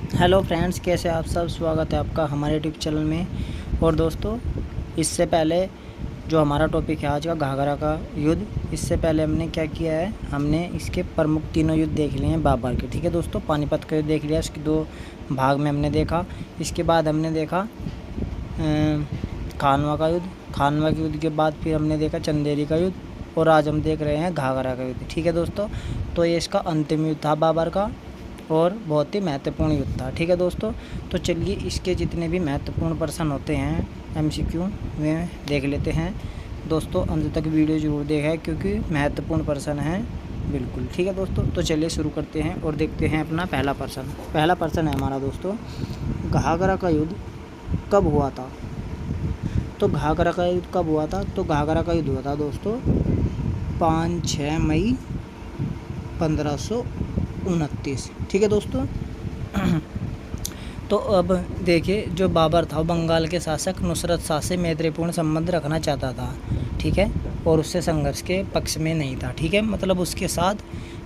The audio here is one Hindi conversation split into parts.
हेलो फ्रेंड्स, कैसे आप सब। स्वागत है आपका हमारे यूट्यूब चैनल में। और दोस्तों, इससे पहले जो हमारा टॉपिक है आज का, घाघरा का युद्ध, इससे पहले हमने क्या किया है, हमने इसके प्रमुख तीनों युद्ध देख लिए हैं बाबर के। ठीक है दोस्तों, पानीपत का युद्ध देख लिया, इसके 2 भाग में हमने देखा। इसके बाद हमने देखा खानवा का युद्ध। खानवा के युद्ध के बाद फिर हमने देखा चंदेरी का युद्ध, और आज हम देख रहे हैं घाघरा का युद्ध। ठीक है दोस्तों, तो ये इसका अंतिम युद्ध था बाबर का, और बहुत ही महत्वपूर्ण युद्ध था। ठीक है दोस्तों, तो चलिए इसके जितने भी महत्वपूर्ण प्रश्न होते हैं MCQ में देख लेते हैं। दोस्तों अंत तक वीडियो ज़रूर देखें क्योंकि महत्वपूर्ण प्रश्न है बिल्कुल। ठीक है दोस्तों, तो चलिए शुरू करते हैं और देखते हैं अपना पहला प्रश्न। पहला प्रश्न है हमारा दोस्तों, घाघरा का युद्ध कब हुआ था। तो घाघरा का युद्ध कब हुआ था, तो घाघरा का युद्ध हुआ था दोस्तों 5-6 मई 1529। ठीक है दोस्तों। तो अब देखिए, जो बाबर था वो बंगाल के शासक नुसरत शाह से मैत्रीपूर्ण संबंध रखना चाहता था। ठीक है, और उससे संघर्ष के पक्ष में नहीं था। ठीक है, मतलब उसके साथ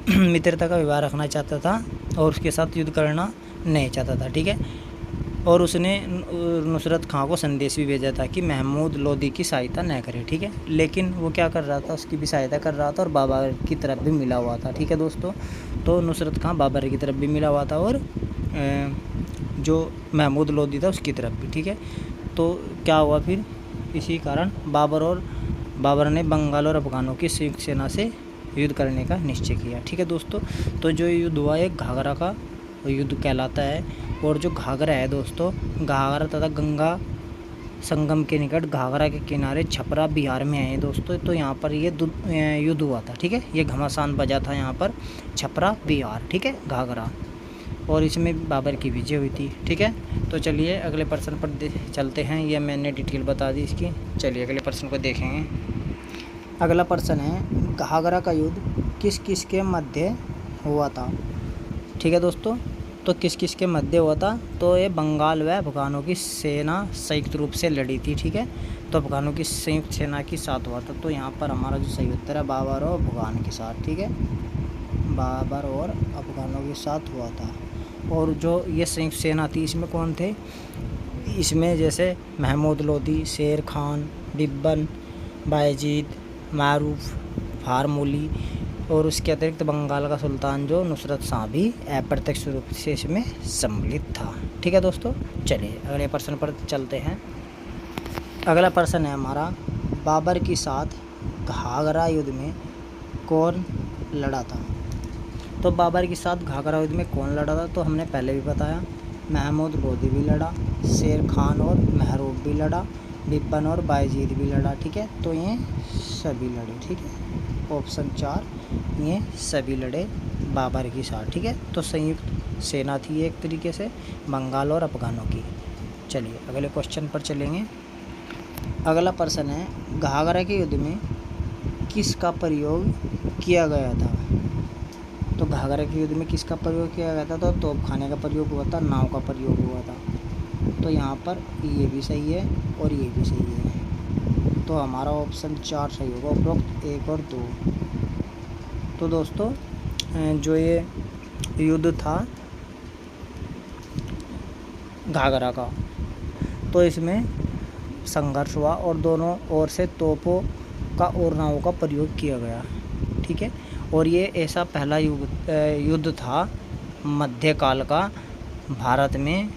मित्रता का व्यवहार रखना चाहता था और उसके साथ युद्ध करना नहीं चाहता था। ठीक है, और उसने नुसरत खां को संदेश भी भेजा था कि महमूद लोदी की सहायता न करे। ठीक है, लेकिन वो क्या कर रहा था, उसकी भी सहायता कर रहा था और बाबर की तरफ भी मिला हुआ था। ठीक है दोस्तों, तो नुसरत खां बाबर की तरफ भी मिला हुआ था और जो महमूद लोदी था उसकी तरफ भी। ठीक है, तो क्या हुआ फिर, इसी कारण बाबर ने बंगाल और अफगानों की संयुक्त सेना से युद्ध करने का निश्चय किया। ठीक है दोस्तों, तो जो युद्ध हुआ एक घाघरा का युद्ध कहलाता है। और जो घाघरा है दोस्तों, घाघरा तथा गंगा संगम के निकट घाघरा के किनारे छपरा बिहार में है दोस्तों। तो यहाँ पर ये युद्ध हुआ था। ठीक है, ये घमासान बजा था यहाँ पर छपरा बिहार। ठीक है, घाघरा, और इसमें बाबर की विजय हुई थी। ठीक है, तो चलिए अगले प्रश्न पर चलते हैं। ये मैंने डिटेल बता दी इसकी। चलिए अगले प्रश्न को देखेंगे। अगला प्रश्न है, घाघरा का युद्ध किस किस के मध्य हुआ था। ठीक है दोस्तों, तो किस किस के मध्य हुआ था, तो ये बंगाल व अफगानों की सेना संयुक्त रूप से लड़ी थी। ठीक है, तो अफगानों की संयुक्त सेना के साथ हुआ था। तो यहाँ पर हमारा जो सही उत्तर है बाबर और अफगान के साथ। ठीक है, बाबर और अफगानों के साथ हुआ था। और जो ये संयुक्त सेना थी, इसमें कौन थे, इसमें जैसे महमूद लोदी, शेर खान, बिब्बन, बायजीद, मारूफ, फारमूली, और उसके अतिरिक्त बंगाल का सुल्तान जो नुसरत शाह भी अप्रत्यक्ष रूप से इसमें सम्मिलित था। ठीक है दोस्तों, चलिए अगले प्रश्न पर चलते हैं। अगला प्रश्न है हमारा, बाबर के साथ घाघरा युद्ध में कौन लड़ा था। तो बाबर के साथ घाघरा युद्ध में कौन लड़ा था, तो हमने पहले भी बताया, महमूद लोदी भी लड़ा, शेर खान और महरूब भी लड़ा, बिब्बन और बायजीद भी लड़ा। ठीक है, तो ये सभी लड़े। ठीक है, ऑप्शन 4 ये सभी लड़े बाबर के साथ। ठीक है, तो संयुक्त सेना थी एक तरीके से बंगाल और अफगानों की। चलिए अगले क्वेश्चन पर चलेंगे। अगला प्रश्न है, घाघरा के युद्ध में किसका प्रयोग किया गया था। तो घाघरा के युद्ध में किसका प्रयोग किया गया था, तो तोपखाने का प्रयोग हुआ था, नाव का प्रयोग हुआ था। तो यहाँ पर ये भी सही है और ये भी सही है, तो हमारा ऑप्शन 4 सही होगा, उपरोक्त 1 और 2। तो दोस्तों जो ये युद्ध था घाघरा का, तो इसमें संघर्ष हुआ और दोनों ओर से तोपों का और नावों का प्रयोग किया गया। ठीक है, और ये ऐसा पहला युद्ध था मध्यकाल का भारत में।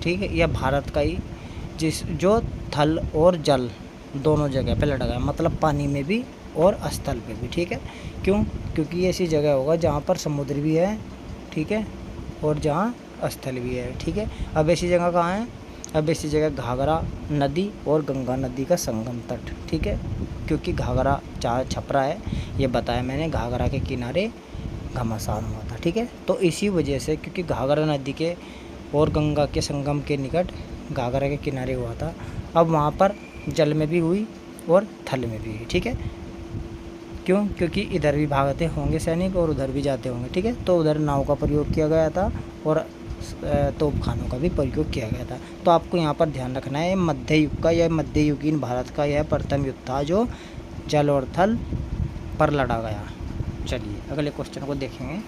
ठीक है, यह भारत का ही जो थल और जल दोनों जगह पे लड़ा गया, मतलब पानी में भी और स्थल पे भी। ठीक है, क्यों, क्योंकि ये ऐसी जगह होगा जहाँ पर समुद्र भी है। ठीक है, और जहाँ स्थल भी है। ठीक है, अब ऐसी जगह कहाँ है, अब ऐसी जगह घाघरा नदी और गंगा नदी का संगम तट। ठीक है, क्योंकि घाघरा जहाँ छपरा है, ये बताया मैंने, घाघरा के किनारे घमासान हुआ था। ठीक है, तो इसी वजह से, क्योंकि घाघरा नदी के और गंगा के संगम के निकट घाघरा के किनारे हुआ था, अब वहाँ पर जल में भी हुई और थल में भी हुई। ठीक है, क्यों, क्योंकि इधर भी भागते होंगे सैनिक और उधर भी जाते होंगे। ठीक है, तो उधर नाव का प्रयोग किया गया था और तोपखानों का भी प्रयोग किया गया था। तो आपको यहाँ पर ध्यान रखना है, मध्य युग का, यह मध्ययुगीन भारत का यह प्रथम युद्ध था जो जल और थल पर लड़ा गया। चलिए अगले क्वेश्चन को देखेंगे।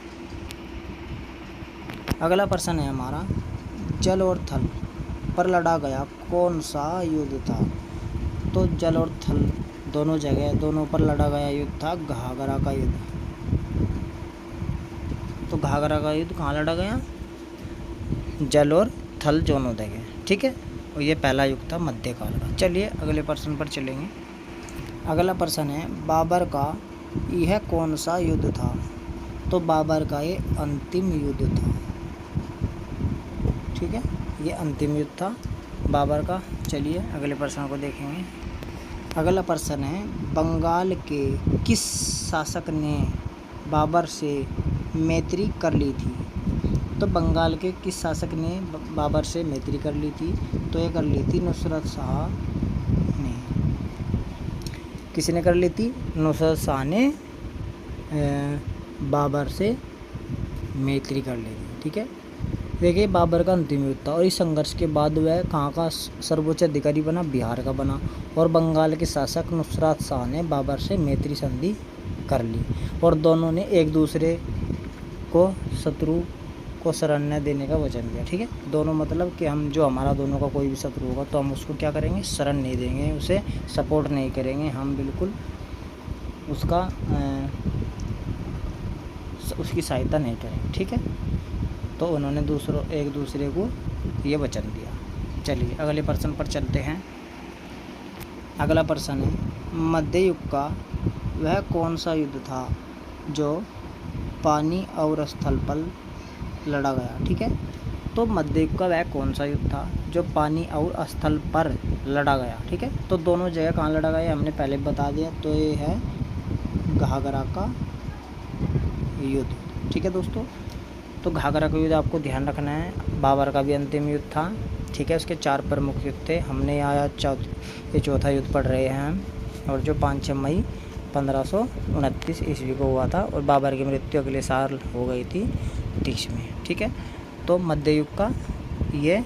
अगला प्रश्न है हमारा, जल और थल पर लड़ा गया कौन सा युद्ध था? तो जल और थल दोनों जगह, दोनों पर लड़ा गया युद्ध था घाघरा का युद्ध। तो घाघरा का युद्ध कहाँ लड़ा गया? जल और थल दोनों जगह, ठीक है। और ये पहला युग था मध्यकाल का। चलिए अगले प्रश्न पर चलेंगे। अगला प्रश्न है बाबर का यह कौन सा युद्ध था? तो बाबर का ये अंतिम युद्ध था, ठीक है, ये अंतिम युद्ध था बाबर का। चलिए अगले प्रश्न को देखेंगे। अगला प्रश्न है बंगाल के किस शासक ने बाबर से मैत्री कर ली थी? तो बंगाल के किस शासक ने बाबर से मैत्री कर ली थी? तो ये कर ली थी नुसरत शाह ने। किसने कर ली थी? नुसरत शाह ने बाबर से मैत्री कर ली थी, ठीक है। देखिए बाबर का अंतिम युद्ध था और इस संघर्ष के बाद वह कहाँ का सर्वोच्च अधिकारी बना? बिहार का बना। और बंगाल के शासक नुसरत शाह ने बाबर से मैत्री संधि कर ली और दोनों ने एक दूसरे को शत्रु को शरण न देने का वचन दिया, ठीक है। दोनों मतलब कि हम जो हमारा दोनों का कोई भी शत्रु होगा तो हम उसको क्या करेंगे? शरण नहीं देंगे, उसे सपोर्ट नहीं करेंगे, हम बिल्कुल उसका उसकी सहायता नहीं करेंगे, ठीक है। तो उन्होंने एक दूसरे को ये वचन दिया। चलिए अगले प्रश्न पर चलते हैं। अगला प्रश्न है मध्य युग का वह कौन सा युद्ध था जो पानी और स्थल पर लड़ा गया? ठीक है, तो मध्य युग का वह कौन सा युद्ध था जो पानी और स्थल पर लड़ा गया? ठीक है, तो दोनों जगह कहाँ लड़ा गया हमने पहले बता दिया, तो ये है घाघरा का युद्ध, ठीक है दोस्तों। तो घाघरा का युद्ध आपको ध्यान रखना है। बाबर का भी अंतिम युद्ध था, ठीक है। उसके 4 प्रमुख युद्ध थे। हमने यहाँ ये चौथा युद्ध पढ़ रहे हैं हम, और जो 5 मई 1529 ईस्वी को हुआ था और बाबर की मृत्यु अगले साल हो गई थी 30 में, ठीक है। तो मध्य युग का ये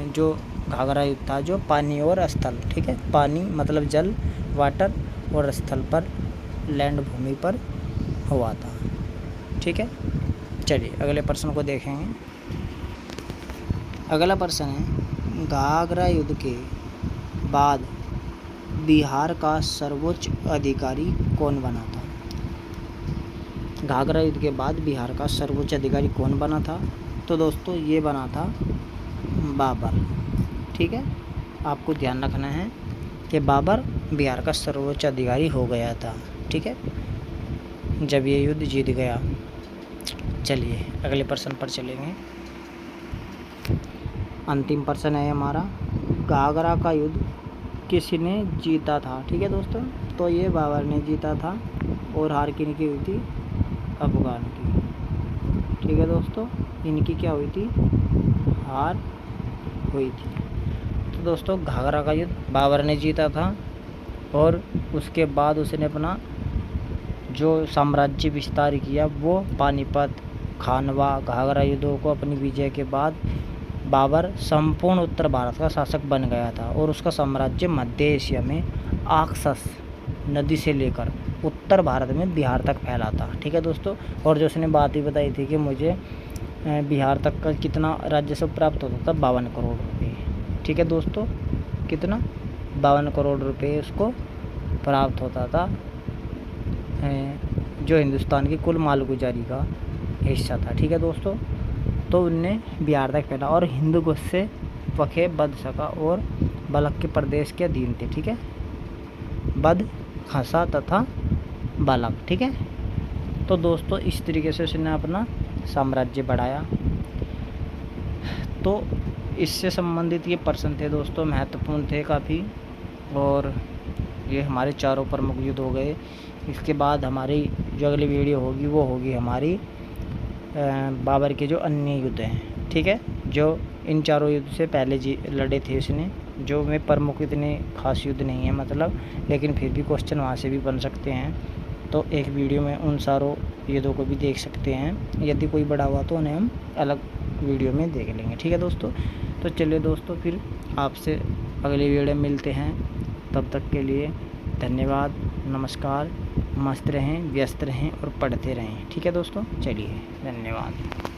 जो घाघरा युद्ध था जो पानी और स्थल, ठीक है, पानी मतलब जल, वाटर, और स्थल पर लैंड भूमि पर हुआ था, ठीक है। चलिए अगले प्रश्न को देखेंगे। अगला प्रश्न है घाघरा युद्ध के बाद बिहार का सर्वोच्च अधिकारी कौन बना था? घाघरा युद्ध के बाद बिहार का सर्वोच्च अधिकारी कौन बना था? तो दोस्तों ये बना था बाबर, ठीक है। आपको ध्यान रखना है कि बाबर बिहार का सर्वोच्च अधिकारी हो गया था, ठीक है, जब ये युद्ध जीत गया। चलिए अगले प्रश्न पर चलेंगे। अंतिम प्रश्न है हमारा घाघरा का युद्ध किसने जीता था? ठीक है दोस्तों, तो ये बाबर ने जीता था और हार किनकी हुई थी? अफगान की, ठीक है दोस्तों। इनकी क्या हुई थी? हार हुई थी। तो दोस्तों घाघरा का युद्ध बाबर ने जीता था और उसके बाद उसने अपना जो साम्राज्य विस्तार किया वो पानीपत, खानवा, घाघरा युद्धों को अपनी विजय के बाद बाबर संपूर्ण उत्तर भारत का शासक बन गया था और उसका साम्राज्य मध्य एशिया में आक्सस नदी से लेकर उत्तर भारत में बिहार तक फैला था, ठीक है दोस्तों। और जो उसने बात ही बताई थी कि मुझे बिहार तक का कितना राजस्व प्राप्त होता था? 52 करोड़ रुपये, ठीक है दोस्तों। कितना? 52 करोड़ रुपये उसको प्राप्त होता था, जो हिंदुस्तान की कुल मालगुजारी का हिस्सा था, ठीक है दोस्तों। तो उनने बिहार तक फैला और हिंदू गुस्से पखे बद सका और बलख के प्रदेश के अधीन थे, ठीक है, बद, खसा तथा बलख, ठीक है। तो दोस्तों इस तरीके से उसने अपना साम्राज्य बढ़ाया। तो इससे संबंधित ये प्रश्न थे दोस्तों, महत्वपूर्ण थे काफ़ी, और ये हमारे चारों प्रमुख युद्ध हो गए। इसके बाद हमारी जो अगली वीडियो होगी वो होगी हमारी बाबर के जो अन्य युद्ध हैं, ठीक है, जो इन चारों युद्ध से पहले लड़े थे उसने, जो में प्रमुख इतने खास युद्ध नहीं है मतलब, लेकिन फिर भी क्वेश्चन वहाँ से भी बन सकते हैं। तो एक वीडियो में उन सारों युद्धों को भी देख सकते हैं। यदि कोई बड़ा हुआ तो उन्हें हम अलग वीडियो में देख लेंगे, ठीक है दोस्तों। तो चलिए दोस्तों फिर आपसे अगली वीडियो में मिलते हैं, तब तक के लिए धन्यवाद, नमस्कार। मस्त रहें, व्यस्त रहें और पढ़ते रहें, ठीक है दोस्तों। चलिए धन्यवाद।